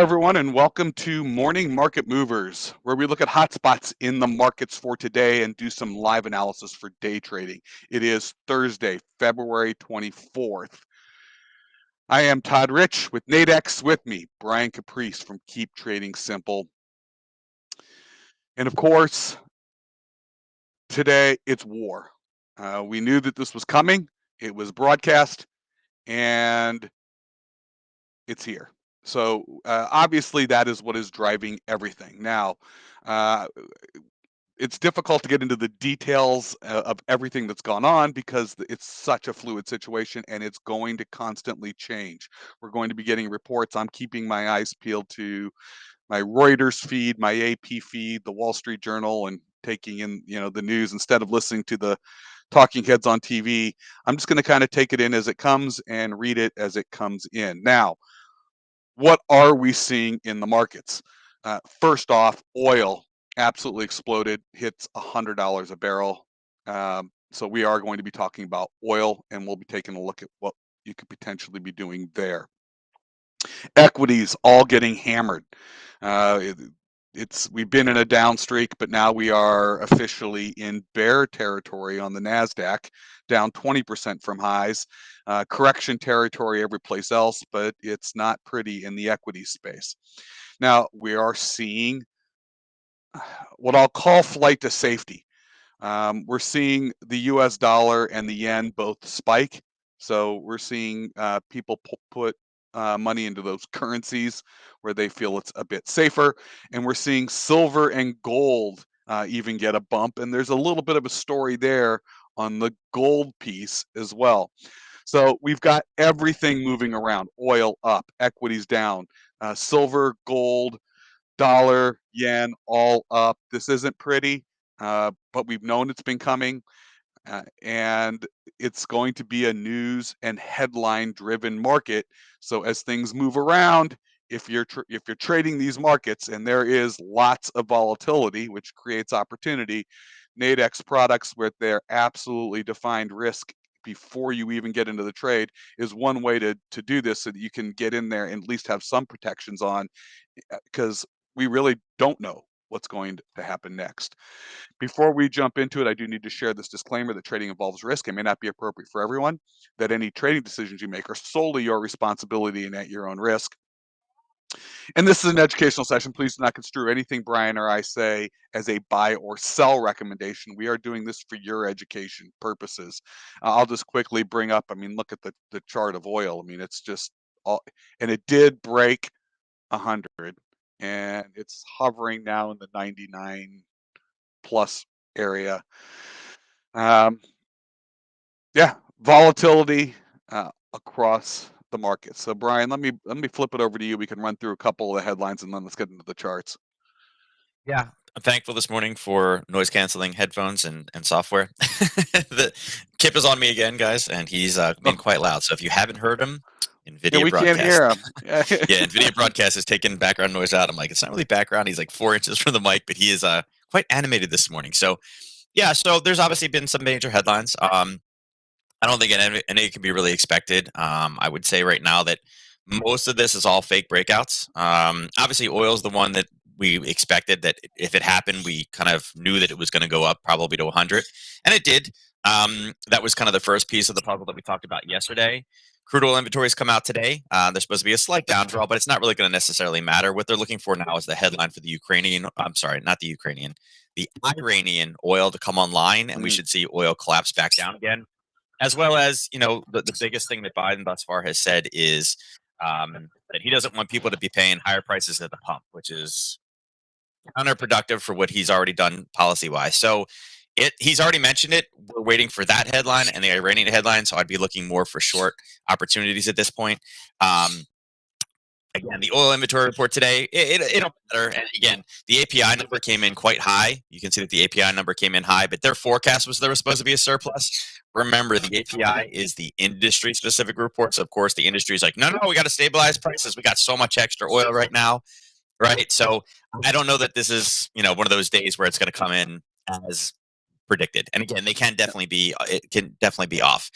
everyone, and welcome to Morning Market Movers, where we look at hotspots in the markets for today and do some live analysis for day trading. It is Thursday, February 24th. I am Todd Rich with Nadex. With me, Brian Caprice from Keep Trading Simple. And of course, today it's war. We knew that this was coming. It was broadcast, and it's here. So obviously that is what is driving everything. Now, it's difficult to get into the details of everything that's gone on because it's such a fluid situation and it's going to constantly change. We're going to be getting reports. I'm keeping my eyes peeled to my Reuters feed, my AP feed, the Wall Street Journal, and taking in, the news instead of listening to the talking heads on TV. I'm just going to kind of take it in as it comes and read it as it comes in. Now, what are we seeing in the markets? First off, oil absolutely exploded, hits $100 a barrel. So we are going to be talking about oil, and we'll be taking a look at what you could potentially be doing there. Equities all getting hammered. We've been in a down streak, but now we are officially in bear territory on the Nasdaq, down 20% from highs. Correction territory every place else, but it's not pretty in the equity space. Now we are seeing what I'll call flight to safety. We're seeing the US dollar and the yen both spike. So we're seeing people put money into those currencies where they feel it's a bit safer. And we're seeing silver and gold even get a bump. And there's a little bit of a story there on the gold piece as well. So we've got everything moving around. Oil up, equities down, silver, gold, dollar, yen, all up. This isn't pretty, but we've known it's been coming, and it's going to be a news and headline-driven market. So as things move around, if you're trading these markets, and there is lots of volatility, which creates opportunity, Nadex products with their absolutely defined risk before you even get into the trade is one way to do this, so that you can get in there and at least have some protections on, because we really don't know what's going to happen next. Before we jump into it, I do need to share this disclaimer that trading involves risk and may not be appropriate for everyone, that any trading decisions you make are solely your responsibility and at your own risk. And this is an educational session. Please do not construe anything Brian or I say as a buy or sell recommendation. We are doing this for your education purposes. I'll just quickly bring up, look at the chart of oil. It's just all, and it did break 100, and it's hovering now in the 99 plus area. Volatility across the market. So Brian, let me flip it over to you. We can run through a couple of the headlines and then let's get into the charts. Yeah, I'm thankful this morning for noise canceling headphones and software. Kip is on me again, guys, and he's been quite loud. So if you haven't heard him, NVIDIA we broadcast. Can't hear him. Yeah, NVIDIA broadcast is taking background noise out. I'm like, it's not really background. He's like 4 inches from the mic, but he is quite animated this morning. So yeah, so there's obviously been some major headlines. I don't think any can be really expected. I would say right now that most of this is all fake breakouts. Obviously, oil is the one that we expected, that if it happened, we kind of knew that it was going to go up probably to 100, and it did. That was kind of the first piece of the puzzle that we talked about yesterday. Crude oil inventories come out today. There's supposed to be a slight downdraw, but it's not really going to necessarily matter. What they're looking for now is the headline for the Ukrainian. I'm sorry, not the Ukrainian, the Iranian oil to come online, and we should see oil collapse back down again. As well as, the biggest thing that Biden thus far has said is that he doesn't want people to be paying higher prices at the pump, which is counterproductive for what he's already done policy-wise. So he's already mentioned it. We're waiting for that headline and the Iranian headline, so I'd be looking more for short opportunities at this point. Again, the oil inventory report today, it'll matter. And again, the API number came in quite high. You can see that the API number came in high, but their forecast was there was supposed to be a surplus. Remember, the API is the industry-specific reports. Of course, the industry is like, no, we got to stabilize prices. We got so much extra oil right now, right? So I don't know that this is, one of those days where it's going to come in as predicted. And again, it can definitely be off.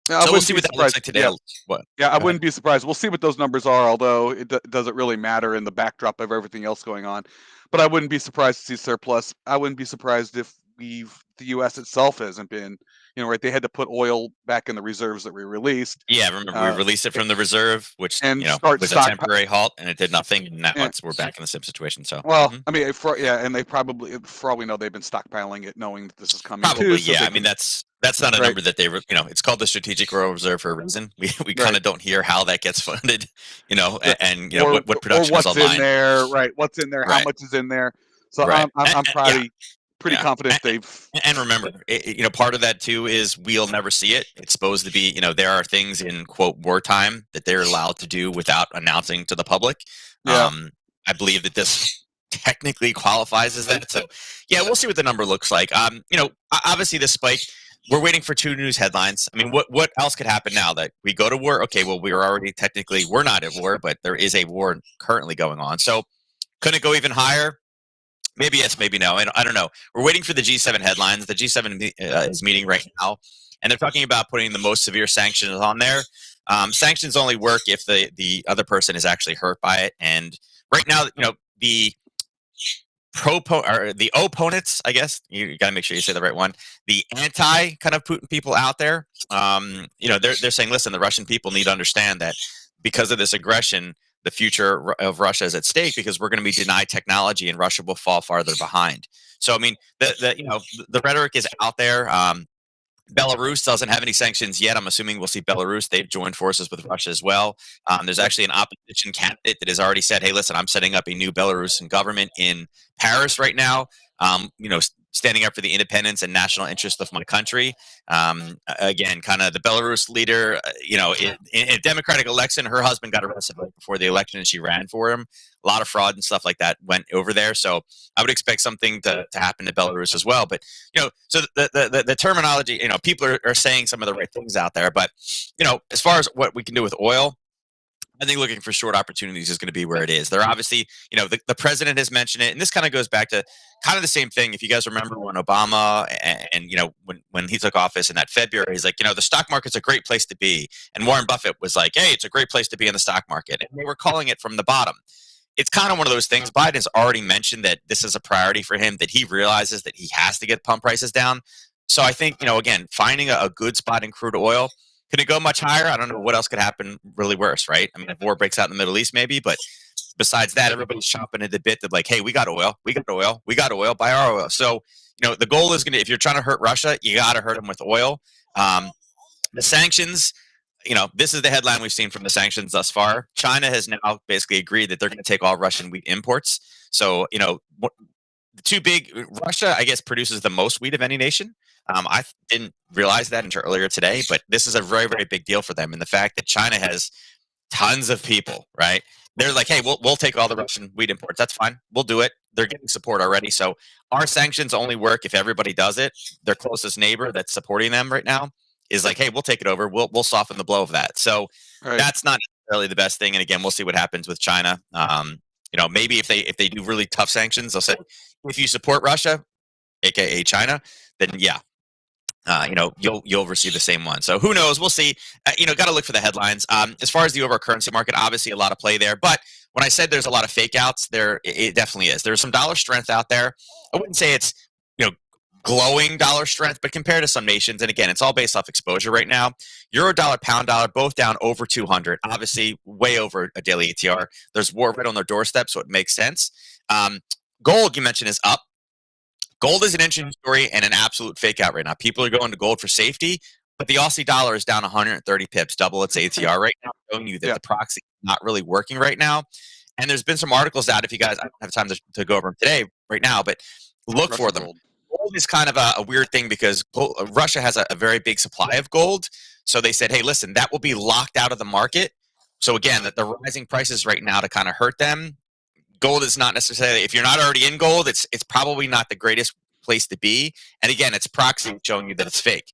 I So we'll wouldn't see be what that looks surprised. like today. Yeah, What? yeah, I Go ahead. wouldn't be surprised. We'll see what those numbers are, although it doesn't really matter in the backdrop of everything else going on. But I wouldn't be surprised to see surplus. I wouldn't be surprised if the U.S. itself hasn't been, right? They had to put oil back in the reserves that we released, Yeah, remember we uh, released it from the reserve, which and start was a stock. temporary halt, and it did nothing. And now And, we're back in the same situation. So well, I mean, and they probably, for all we know, they've been stockpiling it, knowing that this is coming too, probably, so yeah. they I mean, can. that's not a Right, number that it's called the strategic oil reserve for a reason. We kind right. of don't hear how that gets funded, Right. and Or what or production is what's in online. there, right? What's in there? How Right, much is in there? So right. I'm Yeah, probably pretty yeah. confident they've. And remember, part of that too is we'll never see it. It's supposed to be, there are things in quote wartime that they're allowed to do without announcing to the public. Yeah, I believe that this technically qualifies as that. So, yeah, we'll see what the number looks like. Obviously, this spike. We're waiting for two news headlines. I mean, what else could happen now that we go to war? Okay, well, we're not at war, but there is a war currently going on. So, could it go even higher? Maybe yes, maybe no. I don't know. We're waiting for the G7 headlines. The G7 is meeting right now, and they're talking about putting the most severe sanctions on there. Sanctions only work if the other person is actually hurt by it. And right now, the or the opponents, I guess you got to make sure you say the right one. The anti kind of Putin people out there, they're saying, listen, the Russian people need to understand that because of this aggression, the future of Russia is at stake because we're going to be denied technology and Russia will fall farther behind. So I mean, the rhetoric is out there. Belarus doesn't have any sanctions yet. I'm assuming we'll see Belarus. They've joined forces with Russia as well. There's yep. actually an opposition candidate that has already said, "Hey, listen, I'm setting up a new Belarusian government in Paris right now. Standing up for the independence and national interest of my country." Again, kind of the Belarus leader. In a democratic election, her husband got arrested right before the election, and she ran for him. A lot of fraud and stuff like that went over there. So I would expect something to happen to Belarus as well. But so the terminology, people are saying some of the right things out there, but as far as what we can do with oil, I think looking for short opportunities is going to be where it is. They're obviously, the president has mentioned it, and this kind of goes back to kind of the same thing. If you guys remember when Obama and when he took office in that February, he's like, the stock market's a great place to be, and Warren Buffett was like, hey, it's a great place to be in the stock market, and they were calling it from the bottom. It's kind of one of those things. Biden has already mentioned that this is a priority for him, that he realizes that he has to get pump prices down. So I think, again, finding a good spot in crude oil. Could it go much higher? I don't know what else could happen really worse, right? I mean, if war breaks out in the Middle East, maybe, but besides that, everybody's chomping at the bit that like, hey, we got oil, buy our oil. So, the goal is if you're trying to hurt Russia, you got to hurt them with oil. The sanctions, this is the headline we've seen from the sanctions thus far. China has now basically agreed that they're going to take all Russian wheat imports. So, the two big Russia, I guess, produces the most wheat of any nation. I didn't realize that until earlier today, but this is a very, very big deal for them. And the fact that China has tons of people, right? They're like, hey, we'll take all the Russian wheat imports. That's fine. We'll do it. They're getting support already. So our sanctions only work if everybody does it. Their closest neighbor that's supporting them right now is like, hey, we'll take it over. We'll soften the blow of that. So Right. that's not necessarily the best thing. And again, we'll see what happens with China. Maybe if they do really tough sanctions, they'll say, if you support Russia, aka China, then yeah, you'll receive the same one. So who knows? We'll see. Got to look for the headlines. As far as the overall currency market, obviously a lot of play there. But when I said there's a lot of fake outs, it definitely is. There's some dollar strength out there. I wouldn't say it's glowing dollar strength, but compared to some nations, and again, it's all based off exposure right now. Euro dollar, pound dollar, both down over 200. Obviously, way over a daily ATR. There's war right on their doorstep, so it makes sense. Gold, you mentioned, is up. Gold is an interesting story and an absolute fake out right now. People are going to gold for safety, but the Aussie dollar is down 130 pips, double its ATR right now, showing you that Yeah. the proxy is not really working right now. And there's been some articles out, if you guys, I don't have time to go over them today, right now, but look for Russian them. gold. Gold is kind of a weird thing because Russia has a very big supply of gold. So they said, hey, listen, that will be locked out of the market. So again, that the rising prices right now to kind of hurt them. Gold is not necessarily, if you're not already in gold, it's probably not the greatest place to be. And again, it's proxy showing you that it's fake.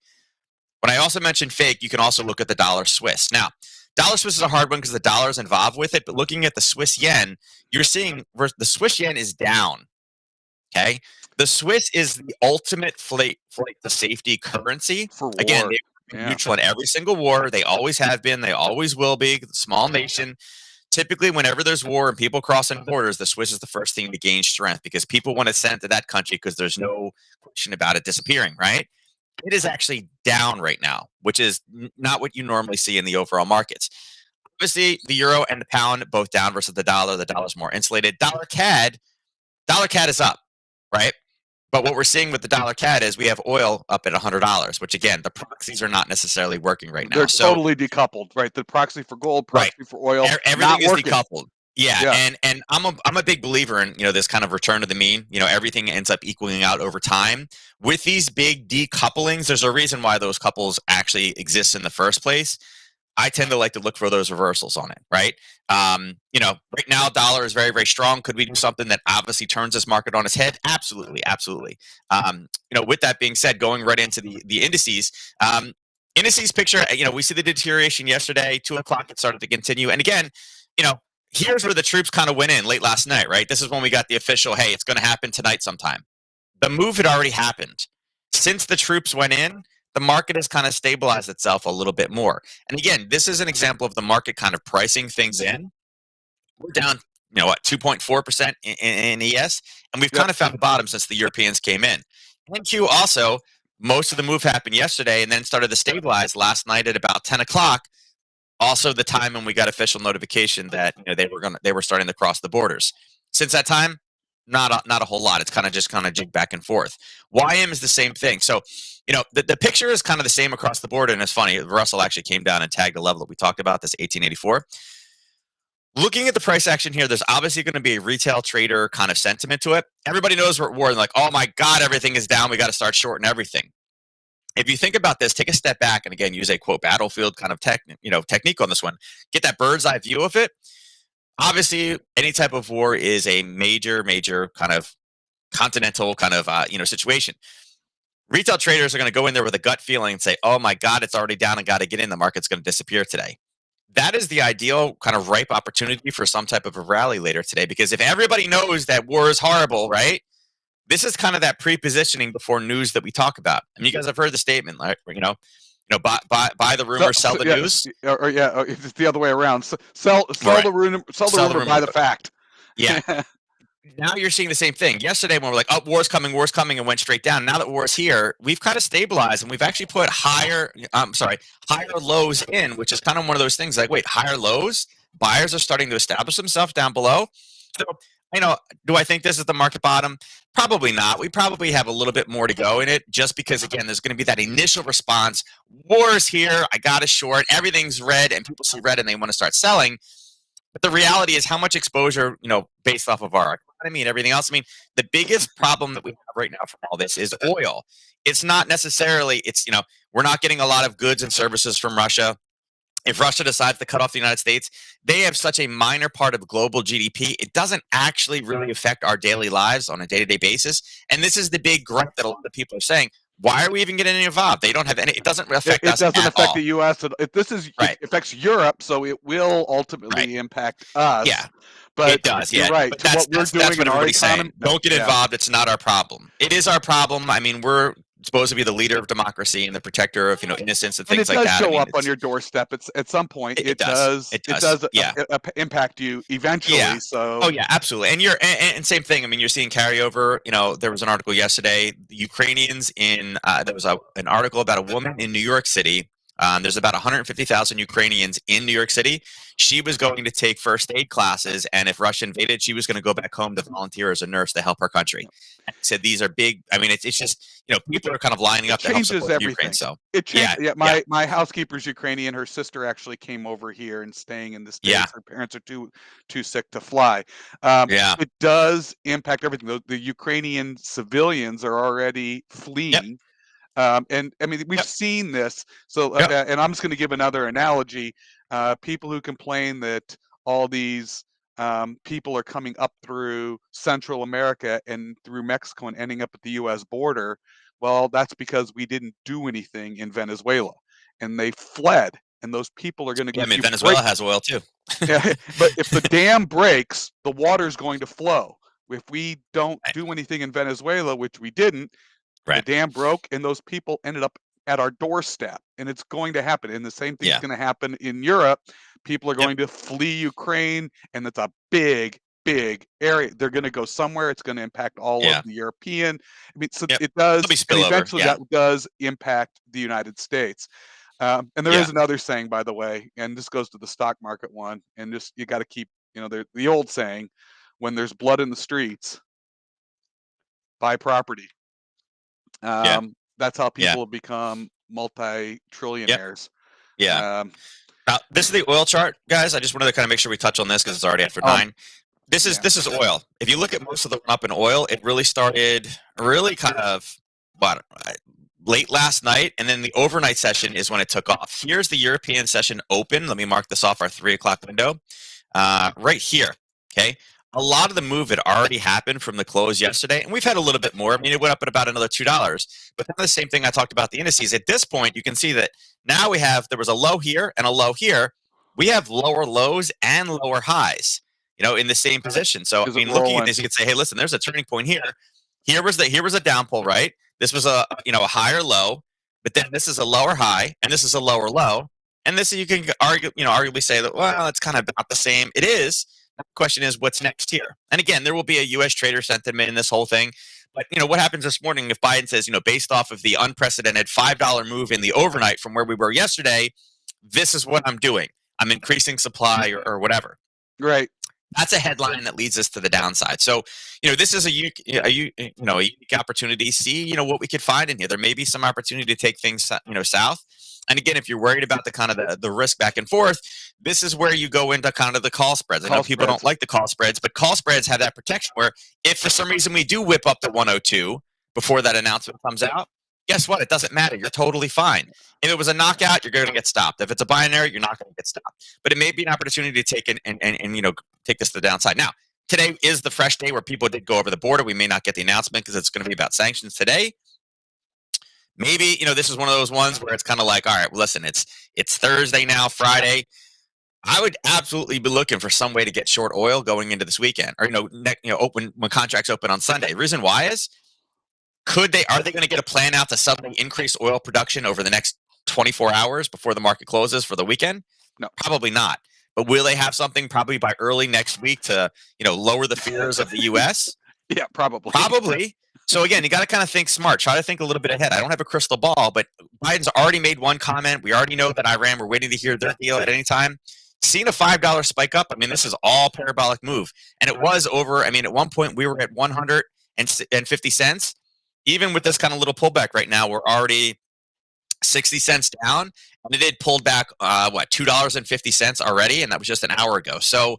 When I also mentioned fake, you can also look at the dollar Swiss. Now, dollar Swiss is a hard one because the dollar is involved with it. But looking at the Swiss yen, you're seeing the Swiss yen is down. Okay. The Swiss is the ultimate flight to safety currency. For Again, war. Yeah. neutral in every single war. They always have been. They always will be. Small nation. Typically, whenever there's war and people crossing borders, the Swiss is the first thing to gain strength because people want to send to that country because there's no question about it disappearing, right? It is actually down right now, which is not what you normally see in the overall markets. Obviously, the euro and the pound both down versus the dollar. The dollar's more insulated. Dollar CAD is up, right? But what we're seeing with the dollar CAD is we have oil up at $100, which again, the proxies are not necessarily working right now. They're So totally decoupled, right? The proxy for gold, right, proxy for oil, everything not is working. decoupled. Yeah, Yeah. and I'm a big believer in this kind of return to the mean. Everything ends up equaling out over time. With these big decouplings, there's a reason why those couples actually exist in the first place. I tend to like to look for those reversals on it, right? Right now, dollar is very, very strong. Could we do something that obviously turns this market on its head? Absolutely, absolutely. With that being said, going right into the indices, indices picture, we see the deterioration yesterday. 2 o'clock, it started to continue, and again, here's where the troops kind of went in late last night, right? This is when we got the official, hey, it's going to happen tonight sometime. The move had already happened. Since the troops went in, the market has kind of stabilized itself a little bit more. And again, this is an example of the market kind of pricing things in. We're down, 2.4% in ES, and we've kind of found the bottom since the Europeans came in. NQ also, most of the move happened yesterday and then started to stabilize last night at about 10 o'clock. Also, the time when we got official notification that they were starting to cross the borders. Since that time, not a whole lot. It's kind of jigged back and forth. YM is the same thing. So, the picture is kind of the same across the board, and it's funny. Russell actually came down and tagged the level that we talked about, this 1884. Looking at the price action here, there's obviously going to be a retail trader kind of sentiment to it. Everybody knows we're at war, and like, oh my God, everything is down. We got to start shorting everything. If you think about this, take a step back and again use a quote battlefield kind of technique on this one. Get that bird's eye view of it. Obviously, any type of war is a major kind of continental kind of situation. Retail traders are going to go in there with a gut feeling and say, "Oh my God, it's already down and got to get in. The market's going to disappear today." That is the ideal kind of ripe opportunity for some type of a rally later today. Because if everybody knows that war is horrible, right? This is kind of that pre-positioning before news that we talk about. I mean, you guys have heard the statement, right? Buy the rumor, sell the news. It's the other way around. Sell the rumor, sell the rumor, buy the fact. Yeah. Now you're seeing the same thing. Yesterday, when we're like, "Oh, war's coming," and went straight down. Now that war's here, we've kind of stabilized, and we've actually put higher lows in, which is kind of one of those things. Like, wait, higher lows? Buyers are starting to establish themselves down below. So, do I think this is the market bottom? Probably not. We probably have a little bit more to go in it, just because, again, there's going to be that initial response. War's here. I got a short. Everything's red, and people see red, and they want to start selling. But the reality is how much exposure, based off of our economy and everything else. I mean, the biggest problem that we have right now from all this is oil. It's not necessarily, we're not getting a lot of goods and services from Russia. If Russia decides to cut off the United States, they have such a minor part of global GDP. It doesn't actually really affect our daily lives on a day-to-day basis. And this is the big gripe that a lot of people are saying. Why are we even getting involved? They don't have any. It doesn't affect us. It doesn't affect all. the U.S. It affects Europe, so it will ultimately impact us. Yeah. But it does, yeah. You're right. But that's what everybody's saying. Don't get involved. It's not our problem. It is our problem. I mean, we're supposed to be the leader of democracy and the protector of innocence and things like that. And it does show up on your doorstep. At some point. It does. Impact you eventually. Yeah. So. Oh yeah, absolutely. And same thing. I mean, you're seeing carryover. There was an article yesterday. The Ukrainians there was an article about a woman in New York City. There's about 150,000 Ukrainians in New York City. She was going to take first aid classes, and if Russia invaded, she was going to go back home to volunteer as a nurse to help her country. And he said these are big. I mean, it's just people are kind of lining up to help support everything. Ukraine. So it changes. Yeah, my housekeeper's Ukrainian. Her sister actually came over here and staying in the States. Yeah. Her parents are too sick to fly. It does impact everything. The Ukrainian civilians are already fleeing. Yep. And I mean, we've seen this. So, and I'm just going to give another analogy. People who complain that all these people are coming up through Central America and through Mexico and ending up at the U.S. border. Well, that's because we didn't do anything in Venezuela, and they fled. And those people are going to go. I mean, Venezuela has oil too. Yeah, but if the dam breaks, the water's going to flow. If we don't do anything in Venezuela, which we didn't. Right. The dam broke, and those people ended up at our doorstep, and it's going to happen. And the same thing's Yeah. going to happen in Europe. People are Yep. going to flee Ukraine, and it's a big, big area. They're going to go somewhere. It's going to impact all Yeah. of the European. I mean, so Yep. it There'll does, be and spillover. eventually Yeah. that does impact the United States. And there Yeah. is another saying, by the way, and this goes to the stock market one, and just you got to keep, the old saying, when there's blood in the streets, buy property. Yeah. That's how Yeah. people have become Yep. multi-trillionaires. Yeah. Um, Now, this is the oil chart, guys. I just wanted to kind of make sure we touch on this because it's already after oh, 9. This is yeah. this is oil. If you look at most of the run up in oil, it really started kind of late last night, and then the overnight session is when it took off. Here's the European session open. Let me mark this off our 3 o'clock window. Right here. Okay. A lot of the move had already happened from the close yesterday, and we've had a little bit more. I mean, it went up at about another $2. But then the same thing I talked about the indices. At this point, you can see that now there was a low here and a low here. We have lower lows and lower highs, in the same position. So, I Is it mean, looking at rolling? this, you could say, hey, listen, there's a turning point here. Here was a down pull, right? This was a higher low, but then this is a lower high, and this is a lower low. And this you can arguably say that, well, it's kind of about the same. It is. The question is, what's next here? And again, there will be a U.S. trader sentiment in this whole thing. But what happens this morning if Biden says, based off of the unprecedented $5 move in the overnight from where we were yesterday, this is what I'm doing. I'm increasing supply or whatever. Right. That's a headline that leads us to the downside. So, this is a unique opportunity. See, what we could find in here. There may be some opportunity to take things, south. And again, if you're worried about the kind of the risk back and forth, this is where you go into kind of the call spreads. I know people don't like the call spreads, but call spreads have that protection where if for some reason we do whip up to 102 before that announcement comes out, guess what? It doesn't matter. You're totally fine. If it was a knockout, you're going to get stopped. If it's a binary, you're not going to get stopped. But it may be an opportunity to take and take this to the downside. Now, today is the fresh day where people did go over the border. We may not get the announcement because it's going to be about sanctions today. Maybe, this is one of those ones where it's kind of like, all right, well, listen, it's Thursday now, Friday. I would absolutely be looking for some way to get short oil going into this weekend, or open when contracts open on Sunday. The reason why is are they going to get a plan out to suddenly increase oil production over the next 24 hours before the market closes for the weekend? No, probably not. But will they have something probably by early next week to lower the fears of the U.S.? Yeah, probably. Probably. So again, you got to kind of think smart. Try to think a little bit ahead. I don't have a crystal ball, but Biden's already made one comment. We already know that Iran, we're waiting to hear their deal at any time. Seeing a $5 spike up, I mean, this is all parabolic move. And it was over, I mean, at one point we were at 150 cents. Even with this kind of little pullback right now, we're already 60 cents down. And it did pulled back, $2.50 already. And that was just an hour ago. So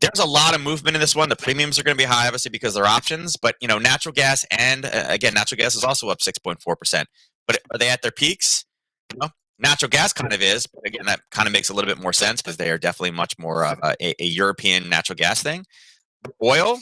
there's a lot of movement in this one. The premiums are going to be high, obviously, because they're options. But, natural gas and, again, natural gas is also up 6.4%. But are they at their peaks? Natural gas kind of is. But, again, that kind of makes a little bit more sense because they are definitely much more of a European natural gas thing. Oil's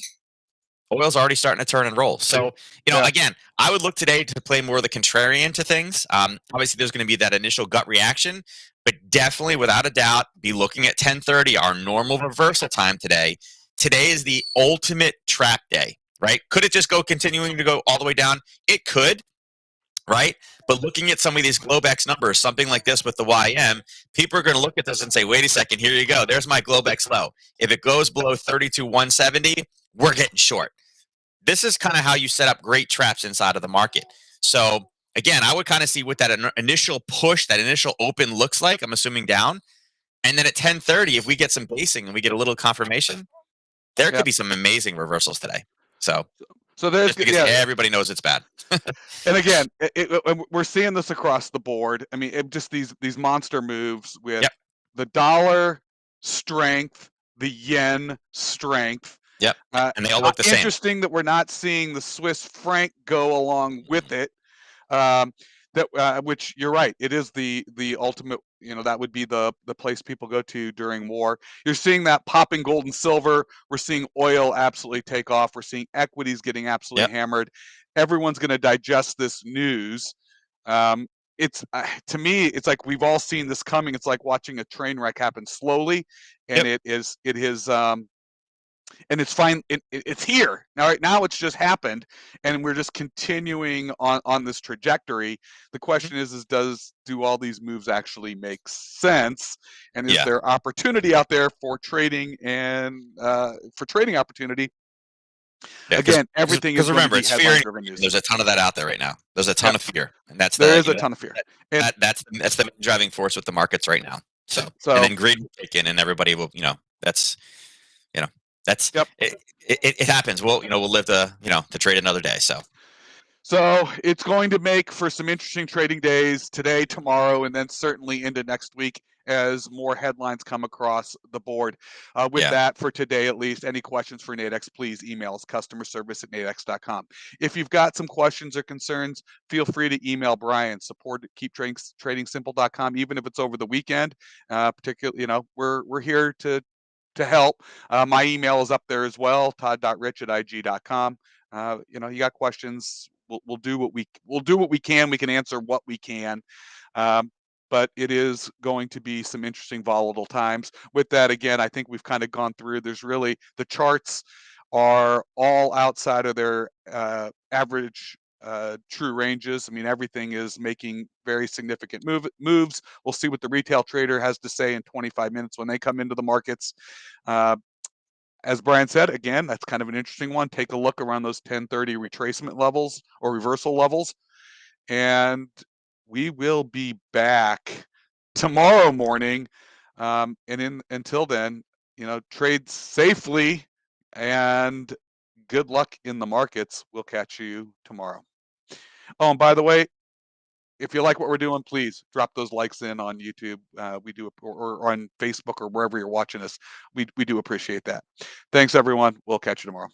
already starting to turn and roll. So, again, I would look today to play more of the contrarian to things. Obviously, there's going to be that initial gut reaction. But definitely, without a doubt, be looking at 10:30, our normal reversal time today. Today is the ultimate trap day, right? Could it just continuing to go all the way down? It could, right? But looking at some of these Globex numbers, something like this with the YM, people are going to look at this and say, wait a second, here you go. There's my Globex low. If it goes below 32,170, we're getting short. This is kind of how you set up great traps inside of the market. So, again, I would kind of see what that initial push, that initial open looks like. I'm assuming down. And then at 10:30, if we get some basing and we get a little confirmation, there could be some amazing reversals today. So there's because everybody knows it's bad. And again, we're seeing this across the board. I mean, just these monster moves with the dollar strength, the yen strength. Yep. And they all look the same. Interesting that we're not seeing the Swiss franc go along with it. Which you're right, it is the ultimate. That would be the place people go to during war. You're seeing that popping gold and silver. We're seeing oil absolutely take off. We're seeing equities getting absolutely hammered. Everyone's going to digest this news. It's to me, it's like we've all seen this coming. It's like watching a train wreck happen slowly, and it is and it's fine. It's here now. Right now, it's just happened, and we're just continuing on this trajectory. The question is do all these moves actually make sense, and is Yeah. there opportunity out there for trading and for trading opportunity? Yeah, Again, everything is because going to remember, be it's fear. headline-driven news. There's a ton of that out there right now. There's a ton Yep, of fear, and that's there the is a ton of fear, and that's the main driving force with the markets right now. So, and so then greed will kick in, and everybody will, that's you know, that's yep. it happens. We'll live to trade another day. So it's going to make for some interesting trading days today, tomorrow, and then certainly into next week as more headlines come across the board. With Yeah. that, for today at least, any questions for Nadex, please email us, customerservice@nadex.com. If you've got some questions or concerns, feel free to email Brian, support at keeptradingsimple.com, even if it's over the weekend. Particularly, we're here to help. My email is up there as well, todd.rich@ig.com. You got questions, we'll do what we can. We can answer what we can. But it is going to be some interesting volatile times. With that, again, I think we've kind of gone through. There's really, the charts are all outside of their average true ranges. I mean, everything is making very significant moves. We'll see what the retail trader has to say in 25 minutes when they come into the markets. As Brian said, again, that's kind of an interesting one. Take a look around those 1030 retracement levels or reversal levels. And we will be back tomorrow morning. Until then, trade safely and good luck in the markets. We'll catch you tomorrow. Oh, and by the way, if you like what we're doing, please drop those likes in on YouTube. We do, or on Facebook or wherever you're watching us. We do appreciate that. Thanks, everyone. We'll catch you tomorrow.